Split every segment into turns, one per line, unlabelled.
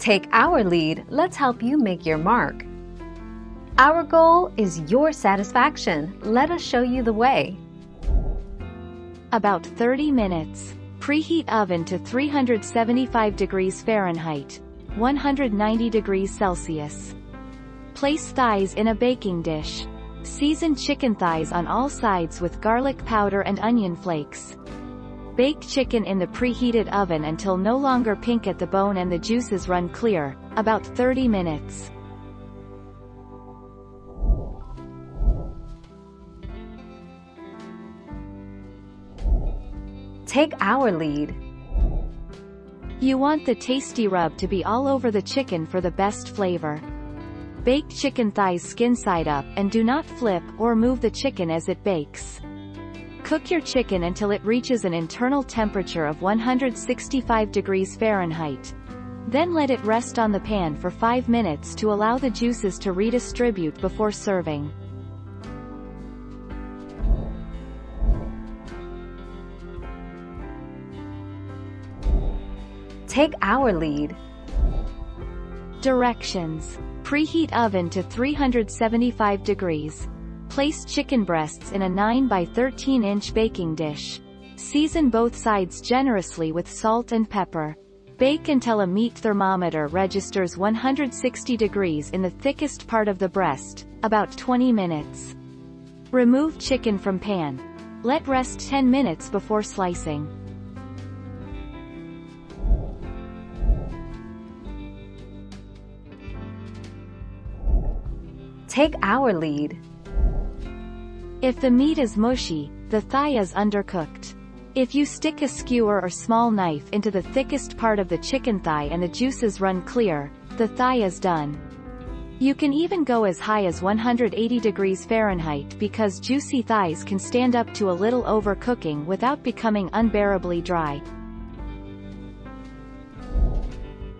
Take our lead, let's help you make your mark. Our goal is your satisfaction. Let us show you the way.
About 30 minutes. Preheat oven to 375 degrees Fahrenheit, 190 degrees Celsius. Place thighs in a baking dish. Season chicken thighs on all sides with garlic powder and onion flakes. Bake chicken in the preheated oven until no longer pink at the bone and the juices run clear, about 30 minutes.
Take our lead.
You want the tasty rub to be all over the chicken for the best flavor. Bake chicken thighs skin side up and do not flip or move the chicken as it bakes. Cook your chicken until it reaches an internal temperature of 165 degrees Fahrenheit. Then let it rest on the pan for 5 minutes to allow the juices to redistribute before serving.
Take our lead.
Directions. Preheat oven to 375 degrees. Place chicken breasts in a 9 by 13 inch baking dish. Season both sides generously with salt and pepper. Bake until a meat thermometer registers 160 degrees in the thickest part of the breast, about 20 minutes. Remove chicken from pan. Let rest 10 minutes before slicing.
Take our lead.
If the meat is mushy, the thigh is undercooked. If you stick a skewer or small knife into the thickest part of the chicken thigh and the juices run clear, the thigh is done. You can even go as high as 180 degrees Fahrenheit because juicy thighs can stand up to a little overcooking without becoming unbearably dry.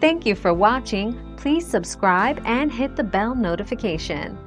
Thank you for watching. Please subscribe and hit the bell notification.